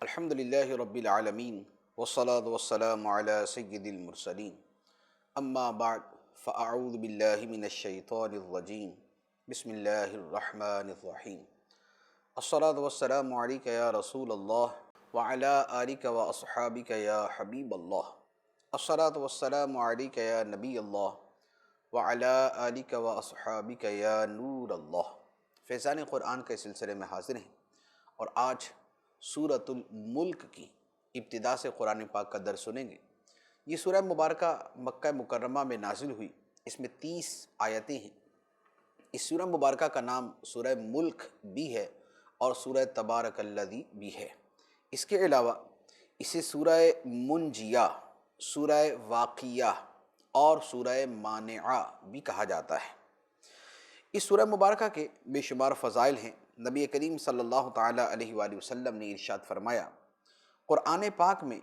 الحمد للہ رب العالمین والصلاة والسلام علی سید المرسلین اما بعد فاعوذ باللہ من الشیطان الرجیم بسم اللہ الرحمن الرحیم الصلاة والسلام علیک یا رسول اللہ وعلی آلک واصحابک یا حبیب اللہ الصلاة والسلام علیک یا نبی اللہ وعلی آلک واصحابک یا نور اللہ۔ فیضان قرآن کے سلسلے میں حاضر ہیں اور آج سورۃ الملک کی ابتدا سے قرآن پاک کا درس سنیں گے۔ یہ سورہ مبارکہ مکہ مکرمہ میں نازل ہوئی، اس میں 30 آیتیں ہیں۔ اس سورہ مبارکہ کا نام سورہ ملک بھی ہے اور سورہ تبارک الذی بھی ہے۔ اس کے علاوہ اسے سورہ منجیہ، سورہ واقعہ اور سورہ مانعہ بھی کہا جاتا ہے۔ اس سورہ مبارکہ کے بے شمار فضائل ہیں۔ نبی کریم صلی اللہ تعالیٰ علیہ وآلہ وسلم نے ارشاد فرمایا، قرآن پاک میں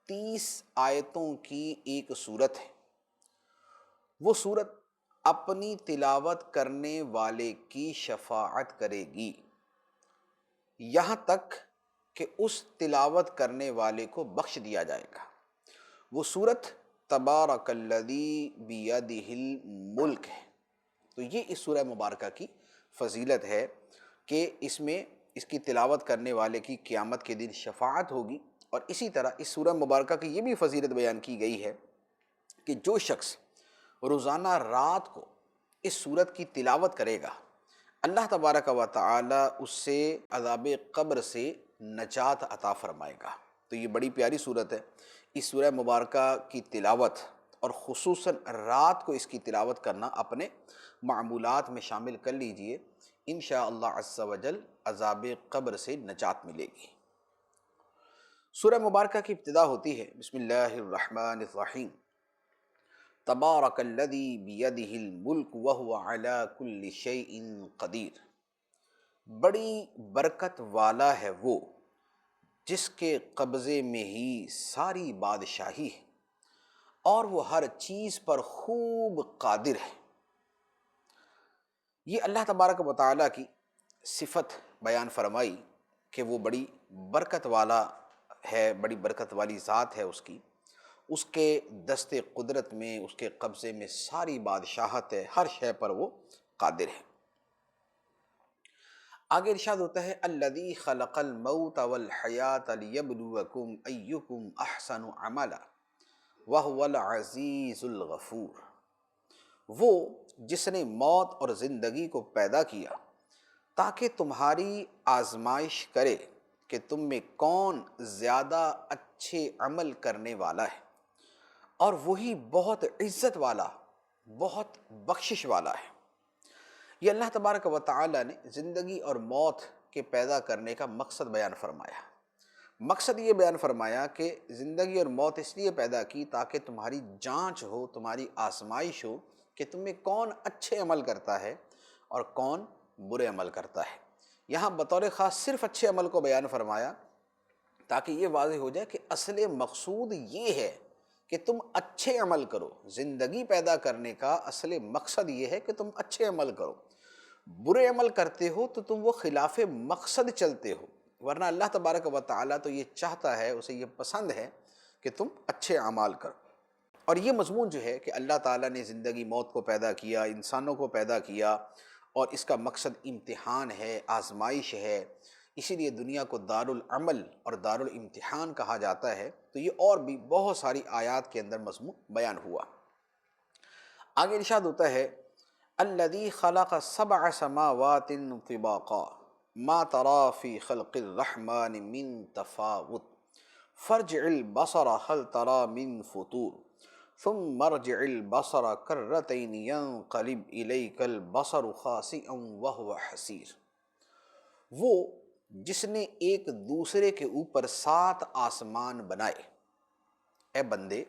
30 آیتوں کی ایک صورت ہے، وہ صورت اپنی تلاوت کرنے والے کی شفاعت کرے گی یہاں تک کہ اس تلاوت کرنے والے کو بخش دیا جائے گا۔ وہ صورت تبارک الذی بیدہ الملک ہے۔ تو یہ اس سورہ مبارکہ کی فضیلت ہے کہ اس میں اس کی تلاوت کرنے والے کی قیامت کے دن شفاعت ہوگی، اور اسی طرح اس سورہ مبارکہ کی یہ بھی فضیلت بیان کی گئی ہے کہ جو شخص روزانہ رات کو اس سورت کی تلاوت کرے گا، اللہ تبارک و تعالی اس سے عذاب قبر سے نجات عطا فرمائے گا۔ تو یہ بڑی پیاری سورت ہے۔ اس سورہ مبارکہ کی تلاوت اور خصوصاً رات کو اس کی تلاوت کرنا اپنے معمولات میں شامل کر لیجئے، انشاءاللہ عز و جل عذاب قبر سے نجات ملے گی۔ سورہ مبارکہ کی ابتدا ہوتی ہے بسم اللہ الرحمن الرحیم، تبارک الذی بیدہ الملک وہو علی کل شیء قدیر۔ بڑی برکت والا ہے وہ جس کے قبضے میں ہی ساری بادشاہی ہے اور وہ ہر چیز پر خوب قادر ہے۔ یہ اللہ تبارک و تعالیٰ کی صفت بیان فرمائی کہ وہ بڑی برکت والا ہے، بڑی برکت والی ذات ہے اس کے دست قدرت میں، اس کے قبضے میں ساری بادشاہت ہے، ہر شے پر وہ قادر ہے۔ آگے ارشاد ہوتا ہے الذی خلق الموت والحیاۃ لیبلوکم ایکم احسن عملا وہو العزیز الغفور۔ وہ جس نے موت اور زندگی کو پیدا کیا تاکہ تمہاری آزمائش کرے کہ تم میں کون زیادہ اچھے عمل کرنے والا ہے، اور وہی بہت عزت والا، بہت بخشش والا ہے۔ یہ اللہ تبارک و تعالی نے زندگی اور موت کے پیدا کرنے کا مقصد بیان فرمایا۔ مقصد یہ بیان فرمایا کہ زندگی اور موت اس لیے پیدا کی تاکہ تمہاری جانچ ہو، تمہاری آزمائش ہو کہ تم میں کون اچھے عمل کرتا ہے اور کون برے عمل کرتا ہے۔ یہاں بطور خاص صرف اچھے عمل کو بیان فرمایا تاکہ یہ واضح ہو جائے کہ اصل مقصود یہ ہے کہ تم اچھے عمل کرو۔ زندگی پیدا کرنے کا اصل مقصد یہ ہے کہ تم اچھے عمل کرو۔ برے عمل کرتے ہو تو تم وہ خلاف مقصد چلتے ہو، ورنہ اللہ تبارک و تعالیٰ تو یہ چاہتا ہے، اسے یہ پسند ہے کہ تم اچھے اعمال کرو۔ اور یہ مضمون جو ہے کہ اللہ تعالیٰ نے زندگی موت کو پیدا کیا، انسانوں کو پیدا کیا، اور اس کا مقصد امتحان ہے، آزمائش ہے، اسی لیے دنیا کو دار العمل اور دار الامتحان کہا جاتا ہے۔ تو یہ اور بھی بہت ساری آیات کے اندر مضمون بیان ہوا۔ آگے ارشاد ہوتا ہے الذی خلق 7 سماوات طباقا ما تری فی خلق الرحمن من تفاوت فارجع البصر هل تری من فطور ثم ارجع البصر کرتین ینقلب الیک البصر خاسئا وہو حسیر۔ وہ جس نے ایک دوسرے کے اوپر 7 آسمان بنائے، اے بندے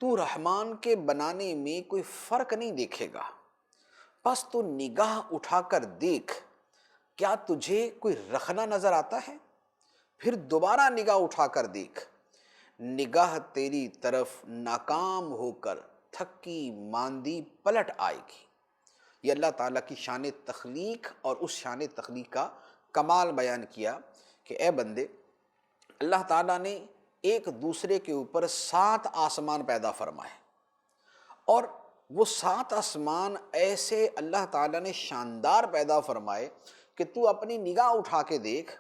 تو رحمان کے بنانے میں کوئی فرق نہیں دیکھے گا، پس تو نگاہ اٹھا کر دیکھ، کیا تجھے کوئی رخنہ نظر آتا ہے؟ پھر دوبارہ نگاہ اٹھا کر دیکھ، نگاہ تیری طرف ناکام ہو کر تھکی ماندی پلٹ آئے گی۔ یہ اللہ تعالیٰ کی شان تخلیق اور اس شان تخلیق کا کمال بیان کیا کہ اے بندے اللہ تعالیٰ نے ایک دوسرے کے اوپر 7 آسمان پیدا فرمائے، اور وہ 7 آسمان ایسے اللہ تعالیٰ نے شاندار پیدا فرمائے کہ تو اپنی نگاہ اٹھا کے دیکھ،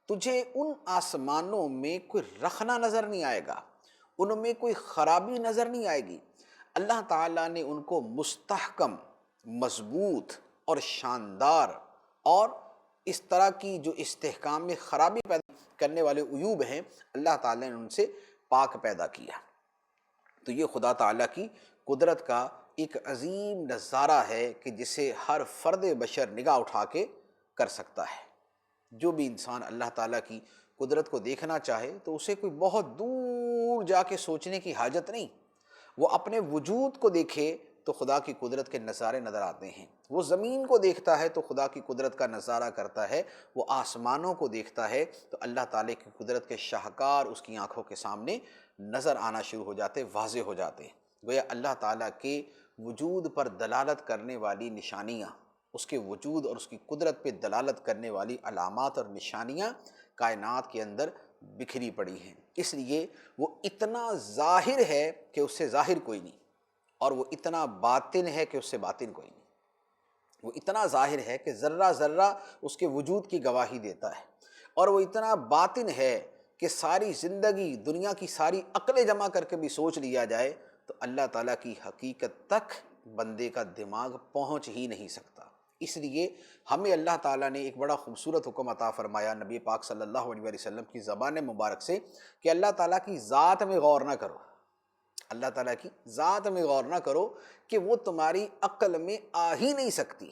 تجھے ان آسمانوں میں کوئی رخنا نظر نہیں آئے گا، ان میں کوئی خرابی نظر نہیں آئے گی۔ اللہ تعالیٰ نے ان کو مستحکم، مضبوط اور شاندار، اور اس طرح کی جو استحکام میں خرابی پیدا کرنے والے عیوب ہیں، اللہ تعالیٰ نے ان سے پاک پیدا کیا۔ تو یہ خدا تعالیٰ کی قدرت کا ایک عظیم نظارہ ہے کہ جسے ہر فرد بشر نگاہ اٹھا کے کر سکتا ہے۔ جو بھی انسان اللہ تعالیٰ کی قدرت کو دیکھنا چاہے تو اسے کوئی بہت دور جا کے سوچنے کی حاجت نہیں، وہ اپنے وجود کو دیکھے تو خدا کی قدرت کے نظارے نظر آتے ہیں، وہ زمین کو دیکھتا ہے تو خدا کی قدرت کا نظارہ کرتا ہے، وہ آسمانوں کو دیکھتا ہے تو اللہ تعالیٰ کی قدرت کے شاہکار اس کی آنکھوں کے سامنے نظر آنا شروع ہو جاتے، واضح ہو جاتے ہیں۔ گویا اللہ تعالیٰ کے وجود پر دلالت کرنے والی نشانیاں، اس کے وجود اور اس کی قدرت پہ دلالت کرنے والی علامات اور نشانیاں کائنات کے اندر بکھری پڑی ہیں، اس لیے وہ اتنا ظاہر ہے کہ اس سے ظاہر کوئی نہیں، اور وہ اتنا باطن ہے کہ اس سے باطن کوئی نہیں۔ وہ اتنا ظاہر ہے کہ ذرہ ذرہ اس کے وجود کی گواہی دیتا ہے، اور وہ اتنا باطن ہے کہ ساری زندگی دنیا کی ساری عقلیں جمع کر کے بھی سوچ لیا جائے تو اللہ تعالیٰ کی حقیقت تک بندے کا دماغ پہنچ ہی نہیں سکتا۔ اس لیے ہمیں اللہ تعالیٰ نے ایک بڑا خوبصورت حکم عطا فرمایا نبی پاک صلی اللہ علیہ وسلم کی زبان مبارک سے کہ اللہ تعالیٰ کی ذات میں غور نہ کرو، اللہ تعالیٰ کی ذات میں غور نہ کرو کہ وہ تمہاری عقل میں آ ہی نہیں سکتی۔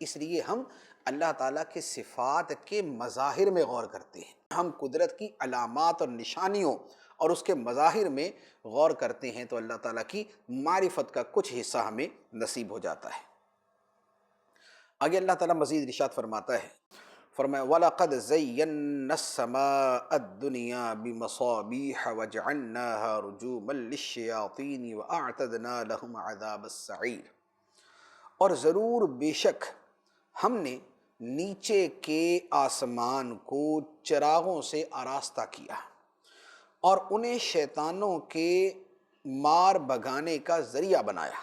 اس لیے ہم اللہ تعالیٰ کے صفات کے مظاہر میں غور کرتے ہیں، ہم قدرت کی علامات اور نشانیوں اور اس کے مظاہر میں غور کرتے ہیں تو اللہ تعالیٰ کی معرفت کا کچھ حصہ ہمیں نصیب ہو جاتا ہے۔ آگے اللہ تعالیٰ مزید ارشاد فرماتا ہے، فرمایا وَلَقَدْ زَيَّنَّا السَّمَاءَ الدُّنْيَا بِمَصَابِيحَ وَجَعَلْنَاهَا رُجُومًا لِلشَّيَاطِينِ وَأَعْتَدْنَا لَهُمْ عَذَابَ السَّعِيرِ، اور ضرور بے شک ہم نے نیچے کے آسمان کو چراغوں سے آراستہ کیا اور انہیں شیطانوں کے مار بھگانے کا ذریعہ بنایا،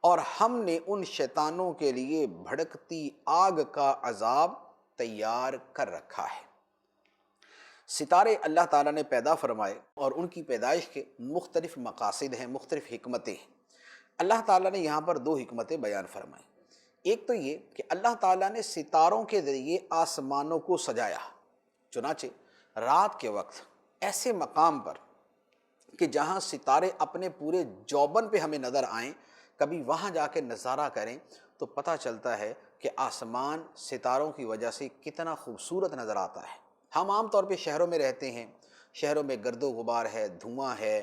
اور ہم نے ان شیطانوں کے لیے بھڑکتی آگ کا عذاب تیار کر رکھا ہے۔ ستارے اللہ تعالیٰ نے پیدا فرمائے اور ان کی پیدائش کے مختلف مقاصد ہیں، مختلف حکمتیں ہیں۔ اللہ تعالیٰ نے یہاں پر 2 حکمتیں بیان فرمائیں۔ ایک تو یہ کہ اللہ تعالیٰ نے ستاروں کے ذریعے آسمانوں کو سجایا، چنانچہ رات کے وقت ایسے مقام پر کہ جہاں ستارے اپنے پورے جوبن پہ ہمیں نظر آئیں، کبھی وہاں جا کے نظارہ کریں تو پتہ چلتا ہے کہ آسمان ستاروں کی وجہ سے کتنا خوبصورت نظر آتا ہے۔ ہم عام طور پہ شہروں میں رہتے ہیں، شہروں میں گرد و غبار ہے، دھواں ہے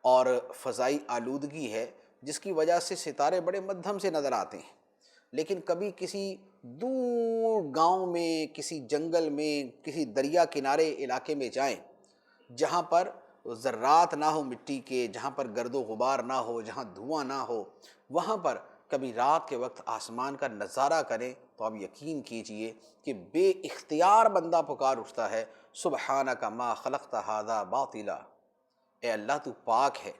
اور فضائی آلودگی ہے، جس کی وجہ سے ستارے بڑے مدھم سے نظر آتے ہیں، لیکن کبھی کسی دور گاؤں میں، کسی جنگل میں، کسی دریا کنارے علاقے میں جائیں جہاں پر ذرات نہ ہو مٹی کے، جہاں پر گرد و غبار نہ ہو، جہاں دھواں نہ ہو، وہاں پر کبھی رات کے وقت آسمان کا نظارہ کریں تو آپ یقین کیجئے کہ بے اختیار بندہ پکار اٹھتا ہے، سبحانک ما خلقت ھذا باطلا، اے اللہ تو پاک ہے،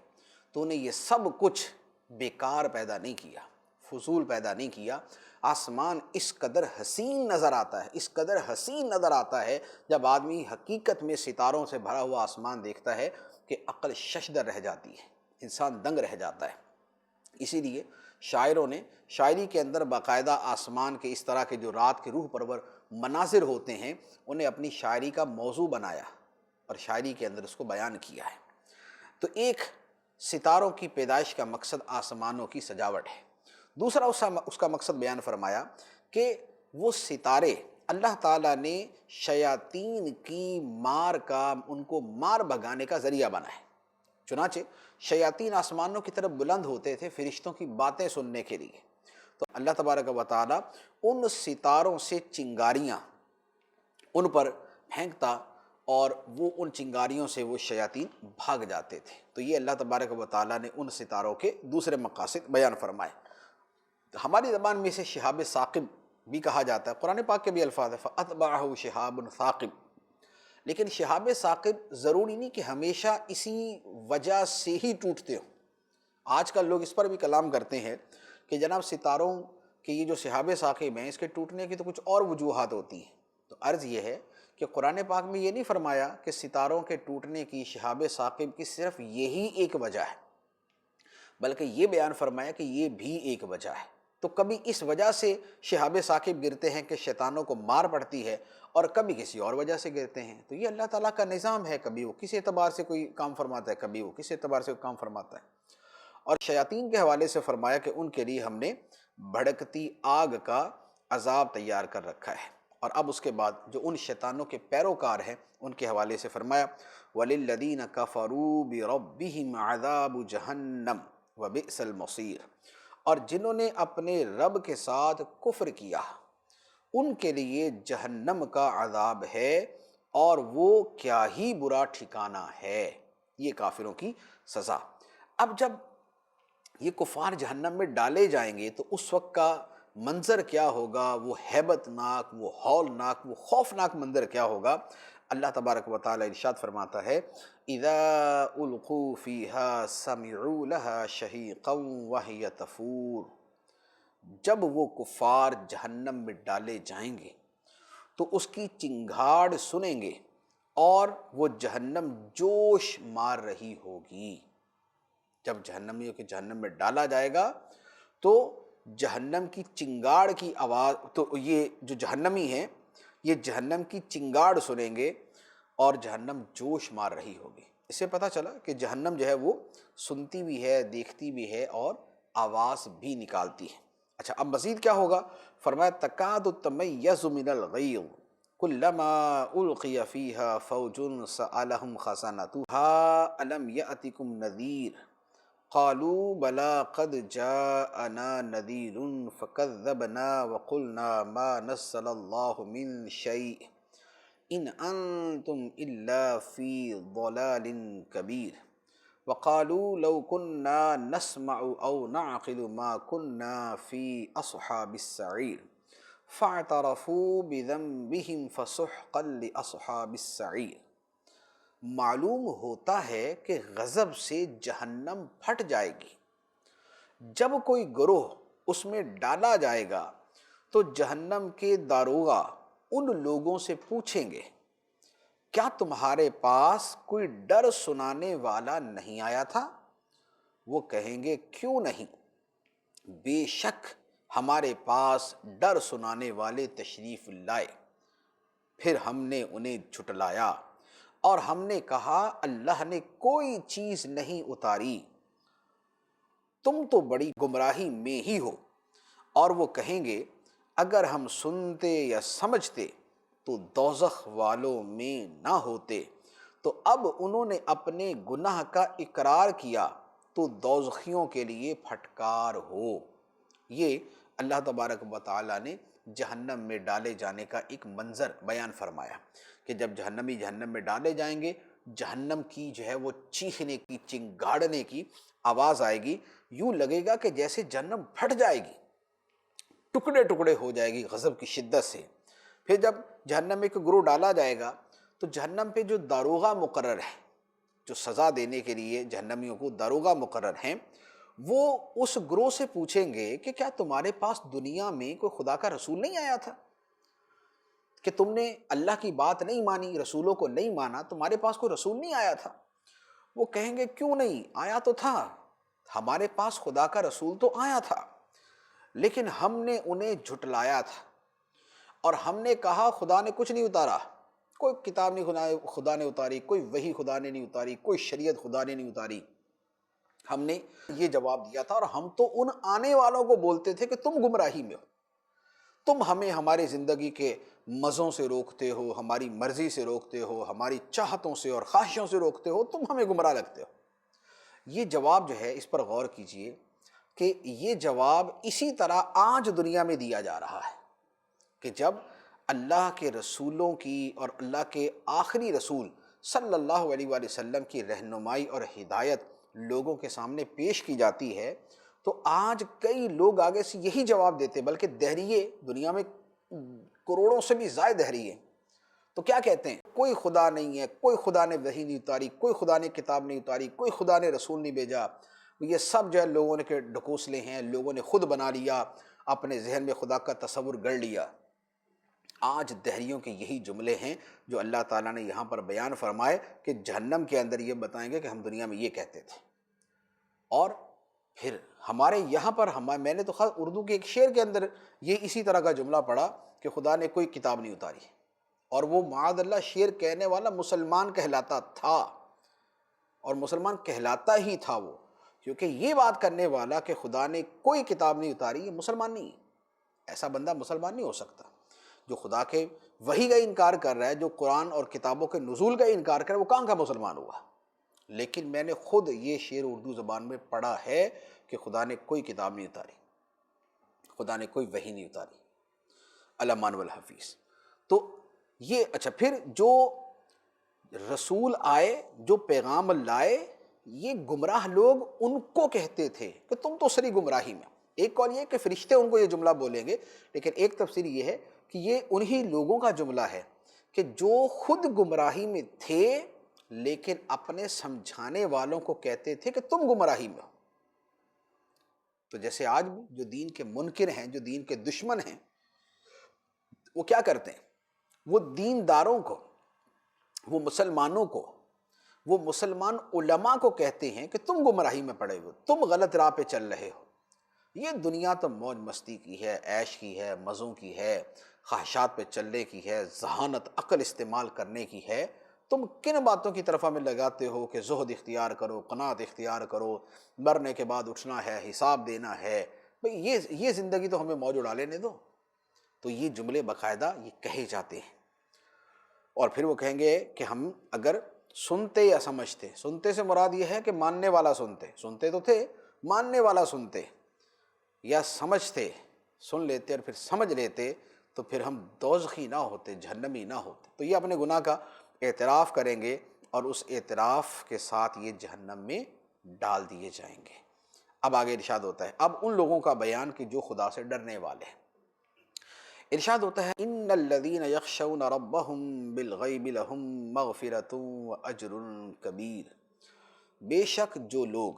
تو نے یہ سب کچھ بیکار پیدا نہیں کیا، فضول پیدا نہیں کیا۔ آسمان اس قدر حسین نظر آتا ہے، اس قدر حسین نظر آتا ہے جب آدمی حقیقت میں ستاروں سے بھرا ہوا آسمان دیکھتا ہے کہ عقل ششدر رہ جاتی ہے، انسان دنگ رہ جاتا ہے۔ اسی لیے شاعروں نے شاعری کے اندر باقاعدہ آسمان کے اس طرح کے جو رات کے روح پرور مناظر ہوتے ہیں انہیں اپنی شاعری کا موضوع بنایا اور شاعری کے اندر اس کو بیان کیا ہے۔ تو ایک ستاروں کی پیدائش کا مقصد آسمانوں کی سجاوٹ ہے، دوسرا اس کا مقصد بیان فرمایا کہ وہ ستارے اللہ تعالیٰ نے شیاطین کی مار کا، ان کو مار بھگانے کا ذریعہ بنائے۔ چنانچہ شیاطین آسمانوں کی طرف بلند ہوتے تھے فرشتوں کی باتیں سننے کے لیے، تو اللہ تبارک و تعالیٰ ان ستاروں سے چنگاریاں ان پر پھینکتا اور وہ ان چنگاریوں سے وہ شیاطین بھاگ جاتے تھے۔ تو یہ اللہ تبارک و تعالیٰ نے ان ستاروں کے دوسرے مقاصد بیان فرمائے۔ ہماری زبان میں اسے شہاب ثاقب بھی کہا جاتا ہے، قرآن پاک کے بھی الفاظ ہیں فَأَتْبَعَهُ شِهَابٌ ثَاقِبٌ، لیکن شہاب ثاقب ضروری نہیں کہ ہمیشہ اسی وجہ سے ہی ٹوٹتے ہوں۔ آج کل لوگ اس پر بھی کلام کرتے ہیں کہ جناب ستاروں کے یہ جو شہاب ثاقب ہیں اس کے ٹوٹنے کی تو کچھ اور وجوہات ہوتی ہیں۔ تو عرض یہ ہے کہ قرآن پاک میں یہ نہیں فرمایا کہ ستاروں کے ٹوٹنے کی، شہاب ثاقب کی صرف یہی ایک وجہ ہے، بلکہ یہ بیان فرمایا کہ یہ بھی ایک وجہ ہے۔ تو کبھی اس وجہ سے شہاب ثاقب گرتے ہیں کہ شیطانوں کو مار پڑتی ہے، اور کبھی کسی اور وجہ سے گرتے ہیں۔ تو یہ اللہ تعالیٰ کا نظام ہے، کبھی وہ کسی اعتبار سے کوئی کام فرماتا ہے، کبھی وہ کسی اعتبار سے کوئی کام فرماتا ہے۔ اور شیاطین کے حوالے سے فرمایا کہ ان کے لیے ہم نے بھڑکتی آگ کا عذاب تیار کر رکھا ہے۔ اور اب اس کے بعد جو ان شیطانوں کے پیروکار ہیں ان کے حوالے سے فرمایا وَلِلَّذِينَ كَفَرُوا بِرَبِّهِمْ عَذَابُ جَهَنَّمَ وَبِئْسَ الْمَصِيرُ، اور جنہوں نے اپنے رب کے ساتھ کفر کیا ان کے لیے جہنم کا عذاب ہے، اور وہ کیا ہی برا ٹھکانہ ہے۔ یہ کافروں کی سزا۔ اب جب یہ کفار جہنم میں ڈالے جائیں گے تو اس وقت کا منظر کیا ہوگا، وہ ہیبت ناک، وہ ہولناک، وہ خوفناک منظر کیا ہوگا۔ اللہ تبارک و تعالی ارشاد فرماتا ہے اِذَا أُلْقُوا فِيهَا سَمِعُوا لَهَا شَهِيقًا وَهِيَ تَفُورُ، جب وہ کفار جہنم میں ڈالے جائیں گے تو اس کی چنگھاڑ سنیں گے اور وہ جہنم جوش مار رہی ہوگی۔ جب جہنمیوں کے جہنم میں ڈالا جائے گا تو جہنم کی چنگاڑ کی آواز، تو یہ جو جہنمی ہیں یہ جہنم کی چنگاڑ سنیں گے اور جہنم جوش مار رہی ہوگی۔ اس سے پتہ چلا کہ جہنم جو ہے وہ سنتی بھی ہے، دیکھتی بھی ہے اور آواز بھی نکالتی ہے۔ اچھا، اب مزید کیا ہوگا؟ فرمایا تکاد تمیز من الغیظ کلما القی فیہا فوج سألہم خزنتہا الم یأتکم نذیر قالوا بلا قد جاءنا نذیر فکذبنا وقلنا ما نزل اللہ من شیء ان انتم الا فی ضلال کبیر وقالوا لو كنا نسمع او نعقل ما كنا في اصحاب السعیر فاعترفوا بذنبهم فسحقا لاصحاب السعیر۔ معلوم ہوتا ہے کہ غضب سے جہنم پھٹ جائے گی۔ جب کوئی گروہ اس میں ڈالا جائے گا تو جہنم کے داروغہ ان لوگوں سے پوچھیں گے کیا تمہارے پاس کوئی ڈر سنانے والا نہیں آیا تھا؟ وہ کہیں گے کیوں نہیں، بے شک ہمارے پاس ڈر سنانے والے تشریف لائے۔ پھر ہم نے انہیں جھٹلایا اور ہم نے کہا اللہ نے کوئی چیز نہیں اتاری، تم تو بڑی گمراہی میں ہی ہو۔ اور وہ کہیں گے اگر ہم سنتے یا سمجھتے تو دوزخ والوں میں نہ ہوتے۔ تو اب انہوں نے اپنے گناہ کا اقرار کیا تو دوزخیوں کے لیے پھٹکار ہو۔ یہ اللہ تبارک و تعالیٰ نے جہنم میں ڈالے جانے کا ایک منظر بیان فرمایا کہ جب جہنمی جہنم میں ڈالے جائیں گے، جہنم کی جو ہے وہ چیخنے کی، چنگاڑنے کی آواز آئے گی، یوں لگے گا کہ جیسے جہنم پھٹ جائے گی، ٹکڑے ٹکڑے ہو جائے گی غضب کی شدت سے۔ پھر جب جہنم میں ایک گروہ ڈالا جائے گا تو جہنم پہ جو داروغہ مقرر ہے، جو سزا دینے کے لیے جہنمیوں کو داروغہ مقرر ہیں، وہ اس گروہ سے پوچھیں گے کہ کیا تمہارے پاس دنیا میں کوئی خدا کا رسول نہیں آیا تھا کہ تم نے اللہ کی بات نہیں مانی، رسولوں کو نہیں مانا، تمہارے پاس کوئی رسول نہیں آیا تھا؟ وہ کہیں گے کیوں نہیں، آیا تو تھا، ہمارے پاس خدا کا رسول تو آیا تھا، لیکن ہم نے انہیں جھٹلایا تھا اور ہم نے کہا خدا نے کچھ نہیں اتارا، کوئی کتاب نہیں خدا نے اتاری، کوئی وحی خدا نے نہیں اتاری، کوئی شریعت خدا نے نہیں اتاری۔ ہم نے یہ جواب دیا تھا، اور ہم تو ان آنے والوں کو بولتے تھے کہ تم گمراہی میں ہو، تم ہمیں ہماری زندگی کے مزوں سے روکتے ہو، ہماری مرضی سے روکتے ہو، ہماری چاہتوں سے اور خواہشوں سے روکتے ہو، تم ہمیں گمراہ لگتے ہو۔ یہ جواب جو ہے اس پر غور کیجئے کہ یہ جواب اسی طرح آج دنیا میں دیا جا رہا ہے کہ جب اللہ کے رسولوں کی اور اللہ کے آخری رسول صلی اللہ علیہ وآلہ وسلم کی رہنمائی اور ہدایت لوگوں کے سامنے پیش کی جاتی ہے تو آج کئی لوگ آگے سے یہی جواب دیتے، بلکہ دہریے دنیا میں کروڑوں سے بھی زائد دہریے، تو کیا کہتے ہیں؟ کوئی خدا نہیں ہے، کوئی خدا نے وحی نہیں اتاری، کوئی خدا نے کتاب نہیں اتاری، کوئی خدا نے رسول نہیں بھیجا، یہ سب جو ہے لوگوں نے کے ڈھکوسلے ہیں، لوگوں نے خود بنا لیا، اپنے ذہن میں خدا کا تصور گڑھ لیا۔ آج دہریوں کے یہی جملے ہیں جو اللہ تعالیٰ نے یہاں پر بیان فرمائے کہ جہنم کے اندر یہ بتائیں گے کہ ہم دنیا میں یہ کہتے تھے۔ اور پھر ہمارے یہاں پر میں نے تو خاص اردو کے ایک شعر کے اندر یہ اسی طرح کا جملہ پڑھا کہ خدا نے کوئی کتاب نہیں اتاری، اور وہ معاذ اللہ شعر کہنے والا مسلمان کہلاتا تھا، اور مسلمان کہلاتا ہی تھا وہ، کیونکہ یہ بات کرنے والا کہ خدا نے کوئی کتاب نہیں اتاری، یہ مسلمان نہیں ہے۔ ایسا بندہ مسلمان نہیں ہو سکتا جو خدا کے وحی کا انکار کر رہا ہے، جو قرآن اور کتابوں کے نزول کا انکار کر رہا ہے، وہ کہاں کا مسلمان ہوا؟ لیکن میں نے خود یہ شعر اردو زبان میں پڑھا ہے کہ خدا نے کوئی کتاب نہیں اتاری، خدا نے کوئی وحی نہیں اتاری، الامان والحفیظ۔ تو یہ اچھا، پھر جو رسول آئے، جو پیغام لائے، یہ گمراہ لوگ ان کو کہتے تھے کہ تم تو سری گمراہی میں۔ ایک قول یہ کہ فرشتے ان کو یہ جملہ بولیں گے، لیکن ایک تفسیر یہ ہے کہ یہ انہی لوگوں کا جملہ ہے کہ جو خود گمراہی میں تھے لیکن اپنے سمجھانے والوں کو کہتے تھے کہ تم گمراہی میں ہو۔ تو جیسے آج بھی جو دین کے منکر ہیں، جو دین کے دشمن ہیں، وہ کیا کرتے ہیں؟ وہ دینداروں کو، وہ مسلمانوں کو، وہ مسلمان علماء کو کہتے ہیں کہ تم گمراہی میں پڑے ہو، تم غلط راہ پہ چل رہے ہو۔ یہ دنیا تو موج مستی کی ہے، عیش کی ہے، مزوں کی ہے، خواہشات پہ چلنے کی ہے، ذہانت عقل استعمال کرنے کی ہے۔ تم کن باتوں کی طرف ہمیں لگاتے ہو کہ زہد اختیار کرو، قناعت اختیار کرو، مرنے کے بعد اٹھنا ہے، حساب دینا ہے۔ بھئی یہ زندگی تو ہمیں موج اڑا لینے دو۔ تو یہ جملے باقاعدہ یہ کہے جاتے ہیں، اور پھر وہ کہیں گے کہ ہم اگر سنتے یا سمجھتے، سنتے سے مراد یہ ہے کہ ماننے والا سنتے تو تھے، ماننے والا سنتے یا سمجھتے، سن لیتے اور پھر سمجھ لیتے، تو پھر ہم دوزخی نہ ہوتے، جہنمی نہ ہوتے۔ تو یہ اپنے گناہ کا اعتراف کریں گے، اور اس اعتراف کے ساتھ یہ جہنم میں ڈال دیے جائیں گے۔ اب آگے ارشاد ہوتا ہے، اب ان لوگوں کا بیان کہ جو خدا سے ڈرنے والے ہیں۔ ارشاد ہوتا ہے، ان الذین یخشون ربہم بالغیب لہم مغفرۃ واجر کبیر۔ بے شک جو لوگ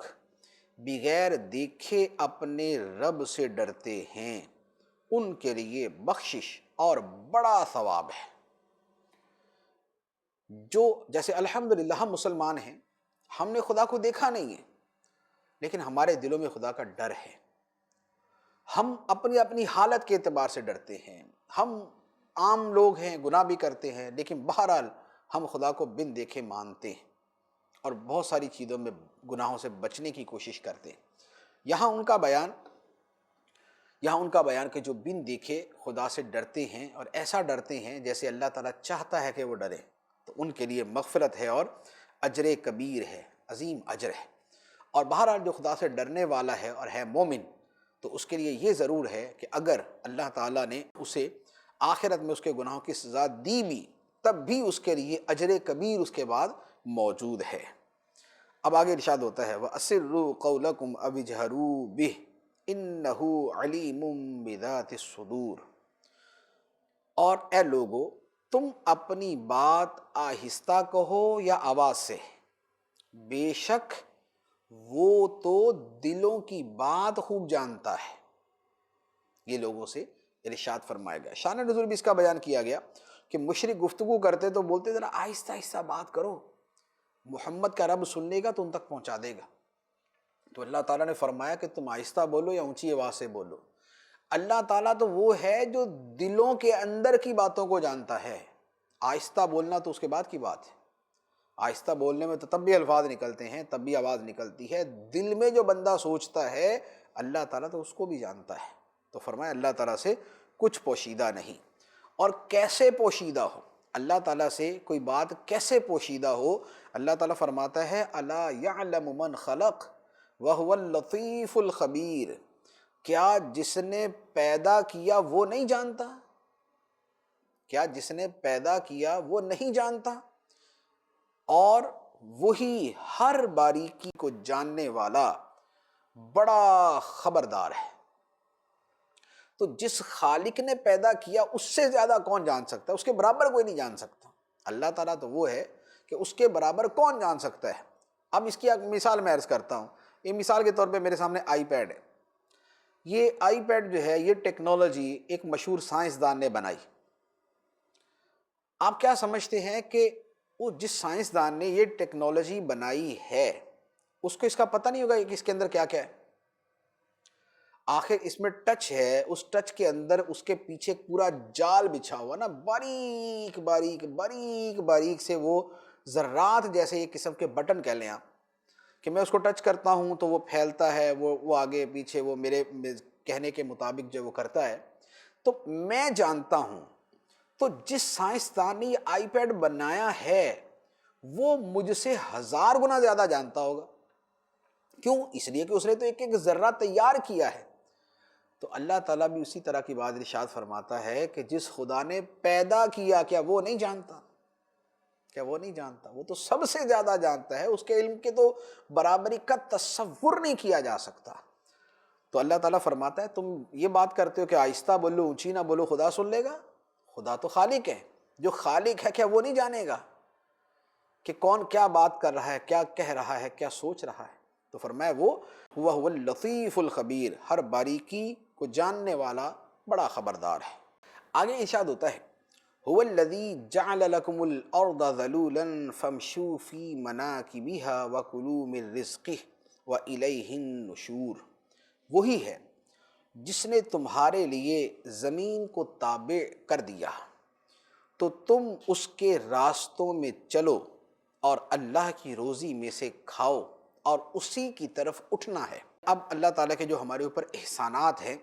بغیر دیکھے اپنے رب سے ڈرتے ہیں، ان کے لیے بخشش اور بڑا ثواب ہے۔ جو جیسے الحمدللہ ہم مسلمان ہیں، ہم نے خدا کو دیکھا نہیں ہے، لیکن ہمارے دلوں میں خدا کا ڈر ہے۔ ہم اپنی اپنی حالت کے اعتبار سے ڈرتے ہیں، ہم عام لوگ ہیں، گناہ بھی کرتے ہیں، لیکن بہرحال ہم خدا کو بن دیکھے مانتے ہیں، اور بہت ساری چیزوں میں گناہوں سے بچنے کی کوشش کرتے ہیں۔ یہاں ان کا بیان کہ جو بن دیکھے خدا سے ڈرتے ہیں، اور ایسا ڈرتے ہیں جیسے اللہ تعالیٰ چاہتا ہے کہ وہ ڈریں، تو ان کے لیے مغفرت ہے اور اجر کبیر ہے، عظیم اجر ہے۔ اور بہرحال جو خدا سے ڈرنے والا ہے اور ہے مومن، تو اس کے لیے یہ ضرور ہے کہ اگر اللہ تعالیٰ نے اسے آخرت میں اس کے گناہوں کی سزا دی بھی، تب بھی اس کے لیے اجر کبیر اس کے بعد موجود ہے۔ اب آگے ارشاد ہوتا ہے، وَأَسِرُّوا قَوْلَكُمْ أَوِ اجْهَرُوا بِهِ إِنَّهُ عَلِيمٌ بِذَاتِ الصُّدُورِ۔ اور اے لوگو، تم اپنی بات آہستہ کہو یا آواز سے، بے شک وہ تو دلوں کی بات خوب جانتا ہے۔ یہ لوگوں سے ارشاد فرمایا گیا۔ شان نزول بھی اس کا بیان کیا گیا کہ مشرک گفتگو کرتے تو بولتے ذرا آہستہ آہستہ بات کرو، محمد کا رب سن لے گا تو ان تک پہنچا دے گا۔ تو اللہ تعالیٰ نے فرمایا کہ تم آہستہ بولو یا اونچی آواز سے بولو، اللہ تعالیٰ تو وہ ہے جو دلوں کے اندر کی باتوں کو جانتا ہے۔ آہستہ بولنا تو اس کے بعد کی بات ہے، آہستہ بولنے میں تو تب بھی الفاظ نکلتے ہیں، تب بھی آواز نکلتی ہے، دل میں جو بندہ سوچتا ہے اللہ تعالیٰ تو اس کو بھی جانتا ہے۔ تو فرمایا اللہ تعالیٰ سے کچھ پوشیدہ نہیں۔ اور کیسے پوشیدہ ہو اللہ تعالیٰ سے کوئی بات، کیسے پوشیدہ ہو؟ اللہ تعالیٰ فرماتا ہے، الا یعلم من خلق وہو اللطیف الخبیر۔ کیا جس نے پیدا کیا وہ نہیں جانتا؟ کیا جس نے پیدا کیا وہ نہیں جانتا؟ اور وہی ہر باریکی کو جاننے والا، بڑا خبردار ہے۔ تو جس خالق نے پیدا کیا اس سے زیادہ کون جان سکتا ہے؟ اس کے برابر کوئی نہیں جان سکتا۔ اللہ تعالیٰ تو وہ ہے کہ اس کے برابر کون جان سکتا ہے۔ اب اس کی ایک مثال میں عرض کرتا ہوں۔ یہ مثال کے طور پہ میرے سامنے آئی پیڈ ہے۔ یہ آئی پیڈ جو ہے یہ ٹیکنالوجی ایک مشہور سائنسدان نے بنائی۔ آپ کیا سمجھتے ہیں کہ وہ جس سائنسدان نے یہ ٹیکنالوجی بنائی ہے اس کو اس کا پتہ نہیں ہوگا کہ اس کے اندر کیا کیا ہے؟ آخر اس میں ٹچ ہے، اس ٹچ کے اندر اس کے پیچھے پورا جال بچھا ہوا نا، باریک باریک باریک باریک سے وہ ذرات جیسے ایک قسم کے بٹن کہہ لیں آپ، کہ میں اس کو ٹچ کرتا ہوں تو وہ پھیلتا ہے، وہ آگے پیچھے وہ میرے کہنے کے مطابق جو وہ کرتا ہے۔ تو میں جانتا ہوں، تو جس سائنسدان نے یہ آئی پیڈ بنایا ہے وہ مجھ سے 1000 گنا زیادہ جانتا ہوگا۔ کیوں؟ اس لیے کہ اس نے تو ایک ایک ذرہ تیار کیا ہے۔ تو اللہ تعالیٰ بھی اسی طرح کی بات ارشاد فرماتا ہے کہ جس خدا نے پیدا کیا کیا وہ نہیں جانتا؟ کیا وہ نہیں جانتا؟ وہ تو سب سے زیادہ جانتا ہے، اس کے علم کے تو برابری کا تصور نہیں کیا جا سکتا۔ تو اللہ تعالیٰ فرماتا ہے تم یہ بات کرتے ہو کہ آہستہ بولو اونچی نہ بولو، خدا سن لے گا؟ خدا تو خالق ہے، جو خالق ہے کیا وہ نہیں جانے گا کہ کون کیا بات کر رہا ہے، کیا کہہ رہا ہے، کیا سوچ رہا ہے؟ تو فرمایا وہ هو اللطیف الخبیر، ہر باریکی کو جاننے والا بڑا خبردار ہے۔ آگے ارشاد ہوتا ہے هو الذی جعل لکم الارض ذلولا فامشوا فی مناکبها وکلوا من رزقہ والیہ النشور، وہی ہے جس نے تمہارے لیے زمین کو تابع کر دیا تو تم اس کے راستوں میں چلو اور اللہ کی روزی میں سے کھاؤ اور اسی کی طرف اٹھنا ہے۔ اب اللہ تعالیٰ کے جو ہمارے اوپر احسانات ہیں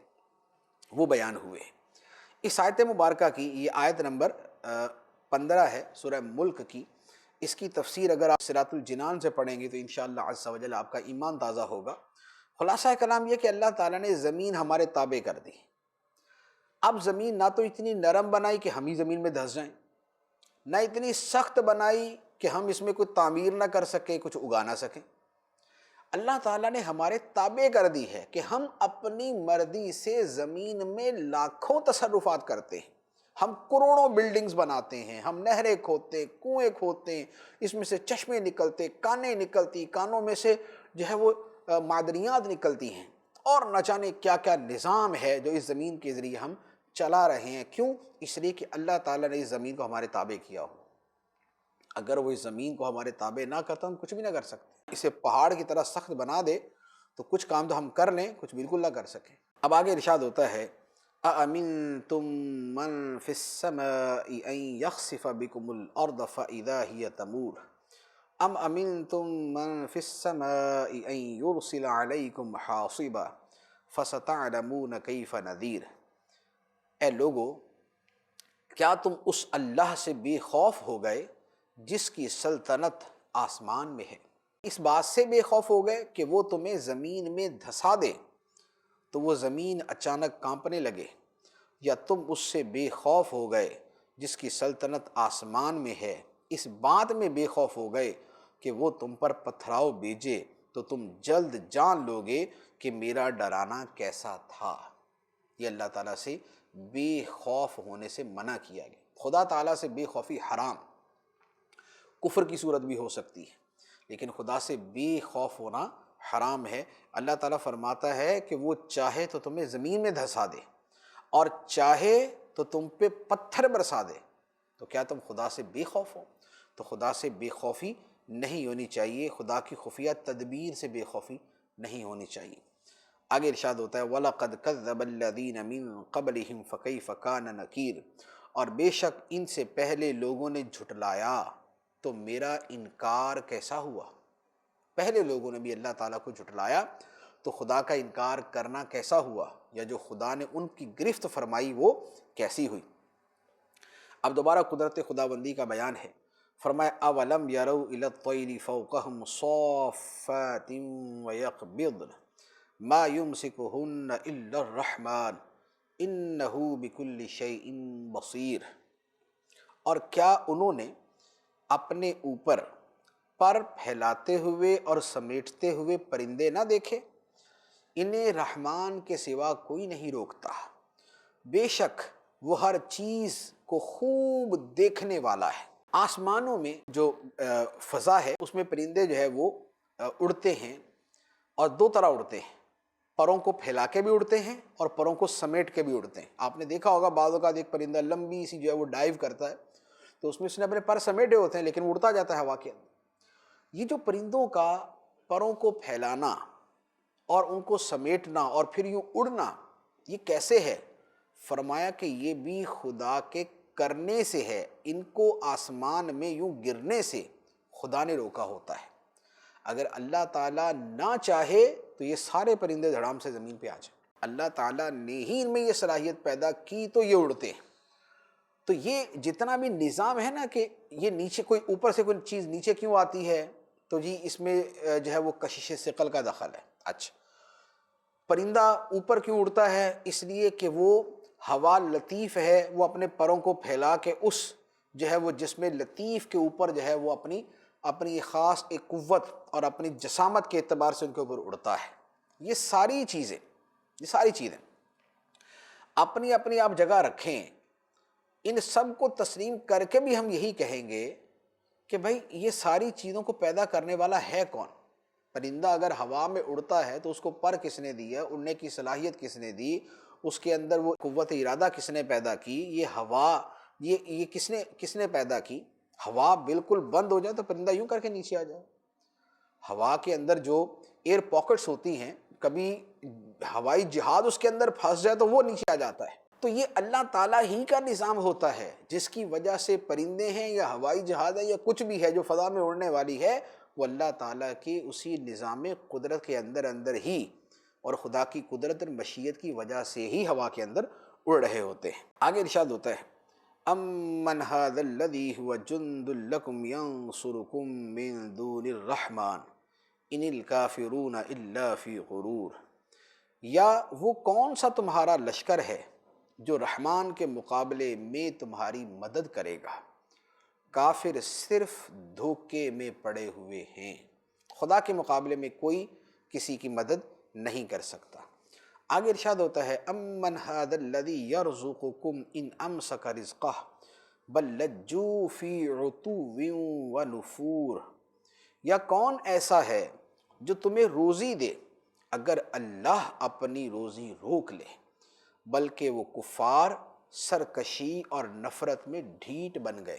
وہ بیان ہوئے۔ اس آیت مبارکہ کی یہ آیت نمبر 15 ہے سورہ ملک کی۔ اس کی تفسیر اگر آپ صراط الجنان سے پڑھیں گے تو انشاءاللہ عز و جل آپ کا ایمان تازہ ہوگا۔ خلاصہ کلام یہ کہ اللہ تعالیٰ نے زمین ہمارے تابع کر دی۔ اب زمین نہ تو اتنی نرم بنائی کہ ہم ہی زمین میں دھس جائیں، نہ اتنی سخت بنائی کہ ہم اس میں کوئی تعمیر نہ کر سکیں، کچھ اگا نہ سکیں۔ اللہ تعالیٰ نے ہمارے تابع کر دی ہے کہ ہم اپنی مرضی سے زمین میں لاکھوں تصرفات کرتے ہیں، ہم کروڑوں بلڈنگز بناتے ہیں، ہم نہریں کھودتے، کنویں کھودتے ہیں، اس میں سے چشمے نکلتے، کانیں نکلتی، کانوں میں سے جو ہے وہ معدنیات نکلتی ہیں، اور نہ جانے کیا کیا نظام ہے جو اس زمین کے ذریعے ہم چلا رہے ہیں۔ کیوں؟ اس لیے کہ اللہ تعالیٰ نے اس زمین کو ہمارے تابع کیا ہو۔ اگر وہ اس زمین کو ہمارے تابع نہ کرتا ہم کچھ بھی نہ کر سکتے۔ اسے پہاڑ کی طرح سخت بنا دے تو کچھ کام تو ہم کر لیں، کچھ بالکل نہ کر سکیں۔ اب آگے ارشاد ہوتا ہے أَأَمِنْتُم مَّن فِي السَّمَاءِ أَن يَخْسِفَ بِكُمُ الْأَرْضَ فَإِذَا هِيَ تَمُورُ أَمْ أَمِنْتُم مَّن فِي السَّمَاءِ أَن يُرْسِلَ عَلَيْكُمْ حَاصِبًا فَسَتَعْلَمُونَ كَيْفَ نَذِيرِ۔ اے لوگو، کیا تم اس اللہ سے بے خوف ہو گئے جس کی سلطنت آسمان میں ہے؟ اس بات سے بے خوف ہو گئے کہ وہ تمہیں زمین میں دھسا دے تو وہ زمین اچانک کانپنے لگے، یا تم اس سے بے خوف ہو گئے جس کی سلطنت آسمان میں ہے، اس بات میں بے خوف ہو گئے کہ وہ تم پر پتھراؤ بھیجے تو تم جلد جان لوگے کہ میرا ڈرانا کیسا تھا۔ یہ اللہ تعالیٰ سے بے خوف ہونے سے منع کیا گیا۔ خدا تعالیٰ سے بے خوفی حرام، کفر کی صورت بھی ہو سکتی ہے، لیکن خدا سے بے خوف ہونا حرام ہے۔ اللہ تعالیٰ فرماتا ہے کہ وہ چاہے تو تمہیں زمین میں دھسا دے اور چاہے تو تم پہ پتھر برسا دے، تو کیا تم خدا سے بے خوف ہو؟ تو خدا سے بے خوفی نہیں ہونی چاہیے، خدا کی خفیہ تدبیر سے بے خوفی نہیں ہونی چاہیے۔ آگے ارشاد ہوتا ہے وَلَقَدْ كَذَّبَ الَّذِينَ مِن قَبْلِهِمْ فَكَيْفَ كَانَ نَكِيرٌ، اور بے شک ان سے پہلے لوگوں نے جھٹلایا تو میرا انکار کیسا ہوا۔ پہلے لوگوں نے بھی اللہ تعالیٰ کو جھٹلایا تو خدا کا انکار کرنا کیسا ہوا، یا جو خدا نے ان کی گرفت فرمائی وہ کیسی ہوئی۔ اب دوبارہ قدرت خداوندی کا بیان ہے۔ فرمایا اولم یروا الی الطیر فوقہم صافات ویقبضن ما یمسکہن الا الرحمن انہ بکل شیء بصیر، اور کیا انہوں نے اپنے اوپر پر پھیلاتے ہوئے اور سمیٹتے ہوئے پرندے نہ دیکھے؟ انہیں رحمان کے سوا کوئی نہیں روکتا، بے شک وہ ہر چیز کو خوب دیکھنے والا ہے۔ آسمانوں میں جو فضا ہے اس میں پرندے جو ہے وہ اڑتے ہیں، اور دو طرح اڑتے ہیں، پروں کو پھیلا کے بھی اڑتے ہیں اور پروں کو سمیٹ کے بھی اڑتے ہیں۔ آپ نے دیکھا ہوگا بعض اوقات ایک پرندہ لمبی سی جو ہے وہ ڈائیو کرتا ہے تو اس میں اس نے اپنے پر سمیٹے ہوتے ہیں لیکن وہ اڑتا جاتا ہے ہوا کے اندر۔ یہ جو پرندوں کا پروں کو پھیلانا اور ان کو سمیٹنا اور پھر یوں اڑنا، یہ کیسے ہے؟ فرمایا کہ یہ بھی خدا کے کرنے سے ہے، ان کو آسمان میں یوں گرنے سے خدا نے روکا ہوتا ہے۔ اگر اللہ تعالیٰ نہ چاہے تو یہ سارے پرندے دھڑام سے زمین پہ آ جائیں۔ اللہ تعالیٰ نے ہی ان میں یہ صلاحیت پیدا کی تو یہ اڑتے ہیں۔ تو یہ جتنا بھی نظام ہے نا کہ یہ نیچے کوئی اوپر سے کوئی چیز نیچے کیوں آتی ہے، تو جی اس میں جو ہے وہ کشش ثقل کا دخل ہے۔ اچھا، پرندہ اوپر کیوں اڑتا ہے؟ اس لیے کہ وہ ہوا لطیف ہے، وہ اپنے پروں کو پھیلا کے اس جو ہے وہ جسم لطیف کے اوپر جو ہے وہ اپنی خاص ایک قوت اور اپنی جسامت کے اعتبار سے ان کے اوپر اڑتا ہے۔ یہ ساری چیزیں اپنی اپنی آپ جگہ رکھیں، ان سب کو تسلیم کر کے بھی ہم یہی کہیں گے کہ بھائی یہ ساری چیزوں کو پیدا کرنے والا ہے کون؟ پرندہ اگر ہوا میں اڑتا ہے تو اس کو پر کس نے دی ہے؟ اڑنے کی صلاحیت کس نے دی؟ اس کے اندر وہ قوت ارادہ کس نے پیدا کی؟ یہ ہوا یہ کس نے پیدا کی؟ ہوا بالکل بند ہو جائے تو پرندہ یوں کر کے نیچے آ جائے۔ ہوا کے اندر جو ایئر پاکٹس ہوتی ہیں، کبھی ہوائی جہاز اس کے اندر پھنس جائے تو وہ نیچے آ جاتا ہے۔ تو یہ اللہ تعالیٰ ہی کا نظام ہوتا ہے جس کی وجہ سے پرندے ہیں یا ہوائی جہاز ہے یا کچھ بھی ہے جو فضا میں اڑنے والی ہے، وہ اللہ تعالیٰ کے اسی نظام قدرت کے اندر ہی اور خدا کی قدرت اور مشیت کی وجہ سے ہی ہوا کے اندر اڑ رہے ہوتے ہیں۔ آگے ارشاد ہوتا ہے امن ھذا الذی ھو جند لکم ینصرکم من دون الرحمن ان الکافرون الا فی غرور۔ یا وہ کون سا تمہارا لشکر ہے جو رحمان کے مقابلے میں تمہاری مدد کرے گا؟ کافر صرف دھوکے میں پڑے ہوئے ہیں، خدا کے مقابلے میں کوئی کسی کی مدد نہیں کر سکتا۔ آگے ارشاد ہوتا ہے امن ھذا الذی یرزقکم ان امسک رزقہ بل لجوا فی عتو ونفور۔ یا کون ایسا ہے جو تمہیں روزی دے اگر اللہ اپنی روزی روک لے، بلکہ وہ کفار سرکشی اور نفرت میں ڈھیٹ بن گئے۔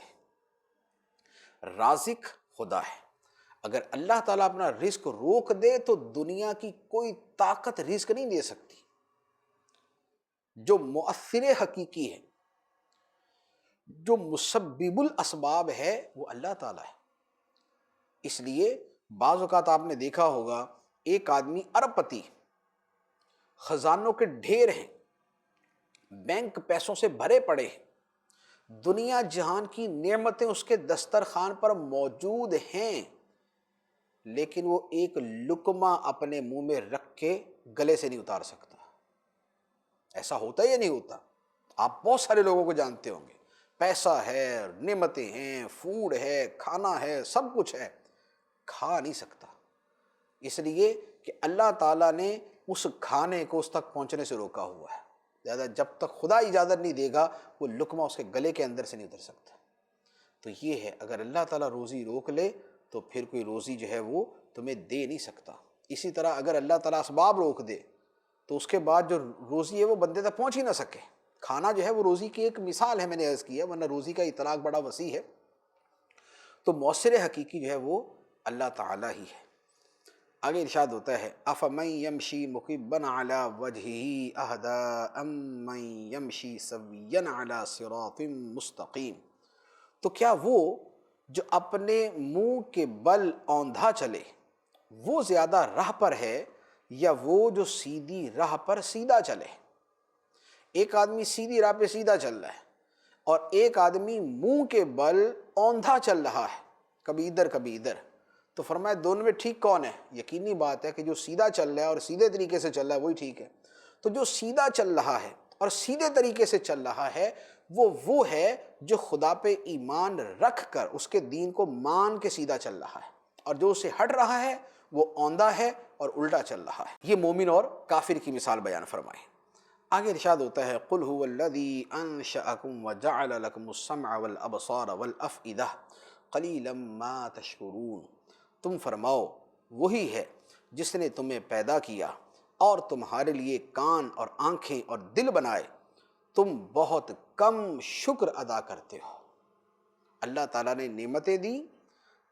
رازق خدا ہے، اگر اللہ تعالیٰ اپنا رزق روک دے تو دنیا کی کوئی طاقت رزق نہیں دے سکتی۔ جو مؤثر حقیقی ہے، جو مسبب الاسباب ہے، وہ اللہ تعالیٰ ہے۔ اس لیے بعض اوقات آپ نے دیکھا ہوگا ایک آدمی ارب پتی، خزانوں کے ڈھیر ہیں، بینک پیسوں سے بھرے پڑے ہیں، دنیا جہان کی نعمتیں اس کے دسترخوان پر موجود ہیں، لیکن وہ ایک لقمہ اپنے منہ میں رکھ کے گلے سے نہیں اتار سکتا۔ ایسا ہوتا ہے یا نہیں ہوتا؟ آپ بہت سارے لوگوں کو جانتے ہوں گے، پیسہ ہے، نعمتیں ہیں، فوڈ ہے، کھانا ہے، سب کچھ ہے، کھا نہیں سکتا، اس لیے کہ اللہ تعالیٰ نے اس کھانے کو اس تک پہنچنے سے روکا ہوا ہے۔ زیادہ جب تک خدا اجازت نہیں دے گا وہ لقمہ اس کے گلے کے اندر سے نہیں اتر سکتا۔ تو یہ ہے، اگر اللہ تعالیٰ روزی روک لے تو پھر کوئی روزی جو ہے وہ تمہیں دے نہیں سکتا۔ اسی طرح اگر اللہ تعالیٰ اسباب روک دے تو اس کے بعد جو روزی ہے وہ بندے تک پہنچ ہی نہ سکے۔ کھانا جو ہے وہ روزی کی ایک مثال ہے، میں نے عرض کیا، ورنہ روزی کا اطلاق بڑا وسیع ہے۔ تو مؤثر حقیقی جو ہے وہ اللہ تعالیٰ ہی ہے۔ آگے ارشاد ہوتا ہے افمن یمشی مکبا علی وجہہ اہدی امن یمشی سویا علی صراط مستقیم۔ تو کیا وہ جو اپنے منہ کے بل اوندھا چلے وہ زیادہ راہ پر ہے یا وہ جو سیدھی راہ پر سیدھا چلے؟ ایک آدمی سیدھی راہ پہ سیدھا چل رہا ہے اور ایک آدمی منہ کے بل اوندھا چل رہا ہے، کبھی ادھر کبھی ادھر۔ تو فرمایا دونوں میں ٹھیک کون ہے؟ یقینی بات ہے کہ جو سیدھا چل رہا ہے اور سیدھے طریقے سے چل رہا ہے وہی ٹھیک ہے۔ تو جو سیدھا چل رہا ہے اور سیدھے طریقے سے چل رہا ہے وہ ہے جو خدا پہ ایمان رکھ کر اس کے دین کو مان کے سیدھا چل رہا ہے، اور جو اسے ہٹ رہا ہے وہ اوندھا ہے اور الٹا چل رہا ہے۔ یہ مومن اور کافر کی مثال بیان فرمائے۔ آگے ارشاد ہوتا ہے قل هو الذی انشأکم وجعل لکم السمع والابصار والافئدہ قلیلا ما تشکرون، تم فرماؤ وہی ہے جس نے تمہیں پیدا کیا اور تمہارے لیے کان اور آنکھیں اور دل بنائے، تم بہت کم شکر ادا کرتے ہو۔ اللہ تعالیٰ نے نعمتیں دی،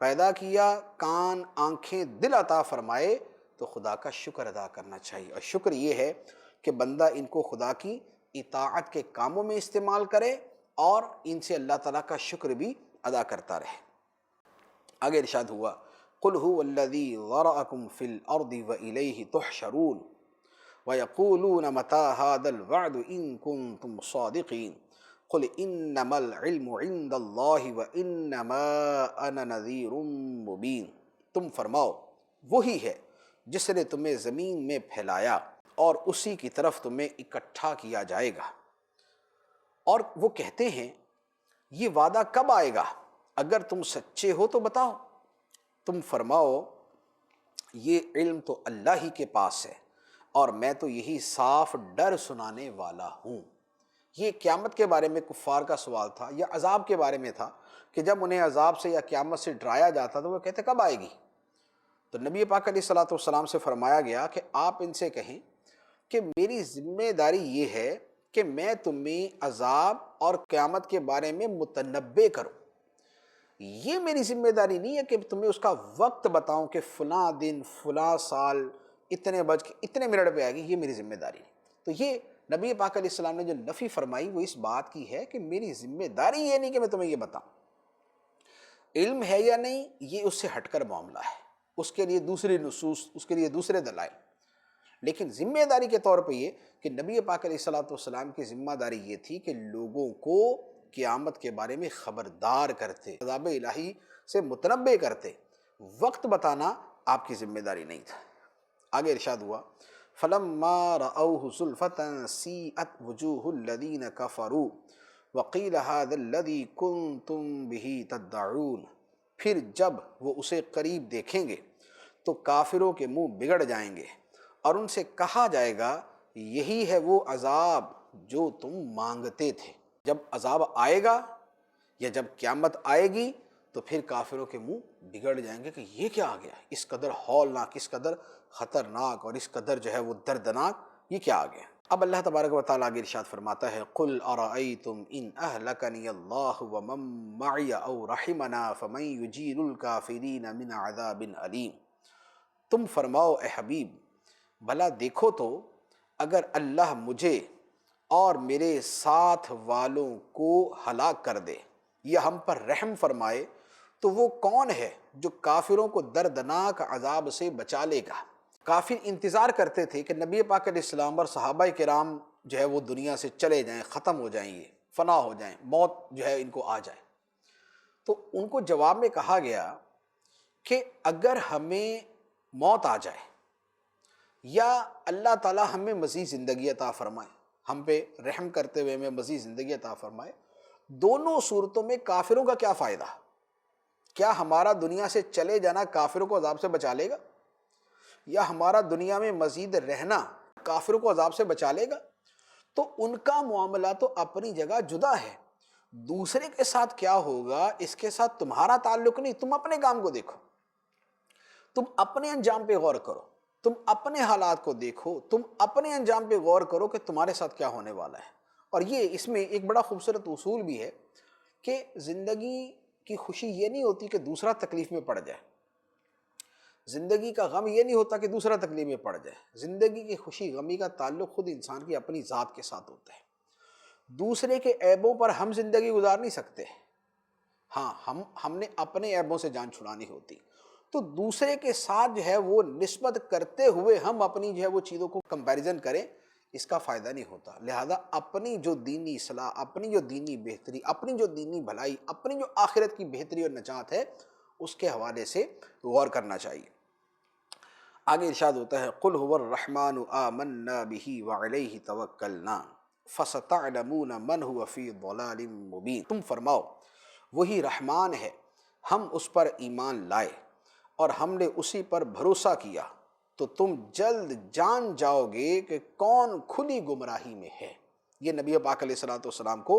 پیدا کیا، کان آنکھیں دل عطا فرمائے، تو خدا کا شکر ادا کرنا چاہیے۔ اور شکر یہ ہے کہ بندہ ان کو خدا کی اطاعت کے کاموں میں استعمال کرے اور ان سے اللہ تعالیٰ کا شکر بھی ادا کرتا رہے۔ آگے ارشاد ہوا قل هو الذی ذرأکم فی الارض والیہ تحشرون وَيَقُولُونَ مَتَىٰ هَٰذَا الْوَعْدُ إِن كُنتُمْ صَادِقِينَ قُلْ إِنَّمَا الْعِلْمُ عِندَ اللَّهِ وَإِنَّمَا أَنَا نَذِيرٌ مُّبِينٌ، تم فرماؤ وہی ہے جس نے تمہیں زمین میں پھیلایا اور اسی کی طرف تمہیں اکٹھا کیا جائے گا۔ اور وہ کہتے ہیں یہ وعدہ کب آئے گا؟ اگر تم سچے ہو تو بتاؤ۔ تم فرماؤ یہ علم تو اللہ ہی کے پاس ہے اور میں تو یہی صاف ڈر سنانے والا ہوں۔ یہ قیامت کے بارے میں کفار کا سوال تھا یا عذاب کے بارے میں تھا کہ جب انہیں عذاب سے یا قیامت سے ڈرایا جاتا تو وہ کہتے کب آئے گی؟ تو نبی پاک علیہ الصلوۃ والسلام سے فرمایا گیا کہ آپ ان سے کہیں کہ میری ذمہ داری یہ ہے کہ میں تمہیں عذاب اور قیامت کے بارے میں متنبع کروں۔ یہ میری ذمہ داری نہیں ہے کہ تمہیں اس کا وقت بتاؤں کہ فلاں دن فلاں سال اتنے بج کے اتنے منٹ پہ آئے گی، یہ میری ذمہ داری نہیں۔ تو یہ نبی پاک علیہ السلام نے جو نفی فرمائی وہ اس بات کی ہے کہ میری ذمہ داری یہ نہیں کہ میں تمہیں یہ بتاؤں۔ علم ہے یا نہیں یہ اس سے ہٹ کر معاملہ ہے، اس کے لیے دوسری نصوص، اس کے لیے دوسرے دلائل، لیکن ذمہ داری کے طور پہ یہ کہ نبی پاک علیہ الصلوۃ والسلام کی ذمہ داری یہ تھی کہ لوگوں کو قیامت کے بارے میں خبردار کرتے، عذاب الہی سے متنبع کرتے، وقت بتانا آپ کی ذمہ داری نہیں تھا۔ آگے ارشاد ہوا فَلَمَّا رَأَوْهُ زُلْفَةً سِیئَتْ وُجُوهُ الَّذِینَ كَفَرُوا وَقِیلَ هَٰذَا الَّذِی کُنتُم بِهِ تَدَّعُونَ، پھر جب وہ اسے قریب دیکھیں گے تو کافروں کے منہ بگڑ جائیں گے اور ان سے کہا جائے گا یہی ہے وہ عذاب جو تم مانگتے تھے۔ جب عذاب آئے گا یا جب قیامت آئے گی تو پھر کافروں کے منہ بگڑ جائیں گے کہ یہ کیا آ گیا، اس قدر ہولناک، اس قدر خطرناک اور اس قدر جو ہے وہ دردناک، یہ کیا آ گیا۔ اب اللہ تبارک و تعالیٰ آگے ارشاد فرماتا ہے قُلْ أَرَأَيْتُمْ إِنْ أَهْلَكَنِيَ اللَّهُ وَمَن مَّعِيَ أَوْ رَحِمَنَا فَمَن يُجِيرُ الْكَافِرِينَ مِنْ عَذَابٍ أَلِيمٍ، تم فرماؤ اے حبیب بھلا دیکھو تو اگر اللہ مجھے اور میرے ساتھ والوں کو ہلاک کر دے یا ہم پر رحم فرمائے تو وہ کون ہے جو کافروں کو دردناک عذاب سے بچا لے گا۔ کافر انتظار کرتے تھے کہ نبی پاک علیہ السلام اور صحابہ کرام جو ہے وہ دنیا سے چلے جائیں، ختم ہو جائیں، یہ فنا ہو جائیں، موت جو ہے ان کو آ جائے۔ تو ان کو جواب میں کہا گیا کہ اگر ہمیں موت آ جائے یا اللہ تعالیٰ ہمیں مزید زندگی عطا فرمائے، ہم پہ رحم کرتے ہوئے ہمیں مزید زندگی عطا فرمائے، دونوں صورتوں میں کافروں کا کیا فائدہ؟ کیا ہمارا دنیا سے چلے جانا کافروں کو عذاب سے بچا لے گا یا ہمارا دنیا میں مزید رہنا کافروں کو عذاب سے بچا لے گا؟ تو ان کا معاملہ تو اپنی جگہ جدا ہے، دوسرے کے ساتھ کیا ہوگا اس کے ساتھ تمہارا تعلق نہیں۔ تم اپنے کام کو دیکھو، تم اپنے انجام پہ غور کرو، تم اپنے حالات کو دیکھو، تم اپنے انجام پہ غور کرو کہ تمہارے ساتھ کیا ہونے والا ہے۔ اور یہ اس میں ایک بڑا خوبصورت اصول بھی ہے کہ زندگی کی خوشی یہ نہیں ہوتی کہ دوسرا تکلیف میں پڑ جائے، زندگی کا غم یہ نہیں ہوتا کہ دوسرا تکلیف میں پڑ جائے، زندگی کی خوشی غمی کا تعلق خود انسان کی اپنی ذات کے ساتھ ہوتا ہے۔ دوسرے کے عیبوں پر ہم زندگی گزار نہیں سکتے، ہاں ہم نے اپنے عیبوں سے جان چھڑانی ہوتی، تو دوسرے کے ساتھ جو ہے وہ نسبت کرتے ہوئے ہم اپنی جو ہے وہ چیزوں کو کمپیریزن کریں، اس کا فائدہ نہیں ہوتا۔ لہذا اپنی جو دینی اصلاح، اپنی جو دینی بہتری، اپنی جو دینی بھلائی، اپنی جو آخرت کی بہتری اور نجات ہے اس کے حوالے سے غور کرنا چاہیے۔ آگے ارشاد ہوتا ہے قُلْ هُوَ الرَّحْمَٰنُ آمَنَّا بِهِ وَعَلَيْهِ تَوَكَّلْنَا فَسَتَعْلَمُونَ مَنْ هُوَ فِي ضَلَالٍ مُّبِينٍ، تم فرماؤ وہی رحمان ہے، ہم اس پر ایمان لائے اور ہم نے اسی پر بھروسہ کیا، تو تم جلد جان جاؤ گے کہ کون کھلی گمراہی میں ہے۔ یہ نبی پاک علیہ الصلوۃ والسلام کو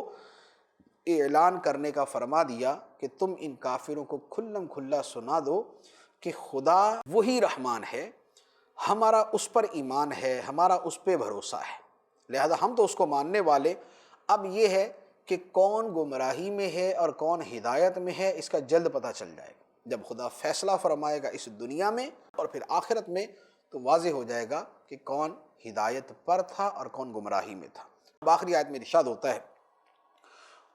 اعلان کرنے کا فرما دیا کہ تم ان کافروں کو کھلم کھلا سنا دو کہ خدا وہی رحمان ہے، ہمارا اس پر ایمان ہے، ہمارا اس پہ بھروسہ ہے، لہذا ہم تو اس کو ماننے والے۔ اب یہ ہے کہ کون گمراہی میں ہے اور کون ہدایت میں ہے، اس کا جلد پتہ چل جائے گا جب خدا فیصلہ فرمائے گا اس دنیا میں، اور پھر آخرت میں تو واضح ہو جائے گا کہ کون ہدایت پر تھا اور کون گمراہی میں تھا۔ اب آخری آیت میں ارشاد ہوتا ہے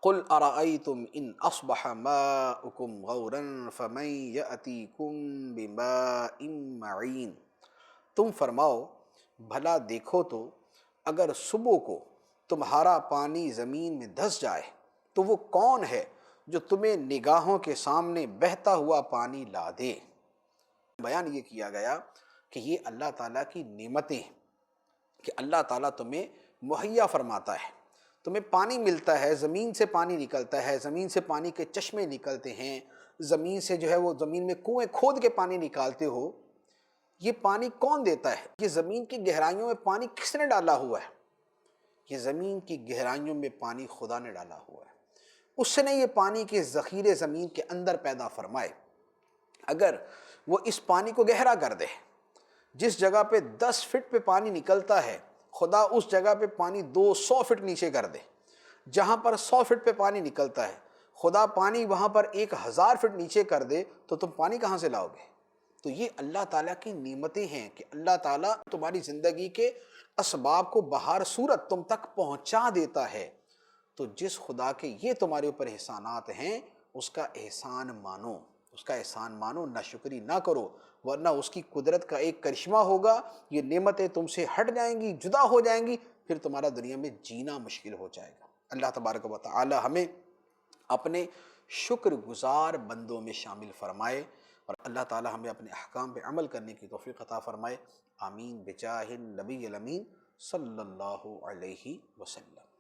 قُلْ أَرَأَيْتُمْ إِنْ أَصْبَحَ مَاؤُكُمْ غَوْرًا فَمَنْ يَأْتِيكُمْ بِمَاءٍ مَّعِينٍ۔ تم فرماؤ بھلا دیکھو تو اگر صبح کو تمہارا پانی زمین میں دھس جائے تو وہ کون ہے جو تمہیں نگاہوں کے سامنے بہتا ہوا پانی لا دے۔ بیان یہ کیا گیا کہ یہ اللہ تعالیٰ کی نعمتیں ہیں کہ اللہ تعالیٰ تمہیں مہیا فرماتا ہے، تمہیں پانی ملتا ہے، زمین سے پانی نکلتا ہے، زمین سے پانی کے چشمے نکلتے ہیں، زمین سے جو ہے وہ زمین میں کنویں کھود کے پانی نکالتے ہو۔ یہ پانی کون دیتا ہے؟ یہ زمین کی گہرائیوں میں پانی کس نے ڈالا ہوا ہے؟ یہ زمین کی گہرائیوں میں پانی خدا نے ڈالا ہوا ہے۔ اس نے یہ پانی کے ذخیرے زمین کے اندر پیدا فرمائے۔ اگر وہ اس پانی کو گہرا کر دے، جس جگہ پہ 10 فٹ پہ پانی نکلتا ہے، خدا اس جگہ پہ پانی 200 فٹ نیچے کر دے۔ جہاں پر 100 فٹ پہ پانی نکلتا ہے، خدا پانی وہاں پر 1000 فٹ نیچے کر دے تو تم پانی کہاں سے لاؤ گے؟ تو یہ اللہ تعالیٰ کی نعمتیں ہیں کہ اللہ تعالیٰ تمہاری زندگی کے اسباب کو بہر صورت تم تک پہنچا دیتا ہے۔ تو جس خدا کے یہ تمہارے اوپر احسانات ہیں، اس کا احسان مانو، اس کا احسان مانو، ناشکری نہ کرو، ورنہ اس کی قدرت کا ایک کرشمہ ہوگا، یہ نعمتیں تم سے ہٹ جائیں گی، جدا ہو جائیں گی، پھر تمہارا دنیا میں جینا مشکل ہو جائے گا۔ اللہ تبارک و تعالی ہمیں اپنے شکر گزار بندوں میں شامل فرمائے، اور اللہ تعالی ہمیں اپنے احکام پہ عمل کرنے کی توفیق عطا فرمائے۔ آمین بجاہ النبی الامین صلی اللہ علیہ وسلم۔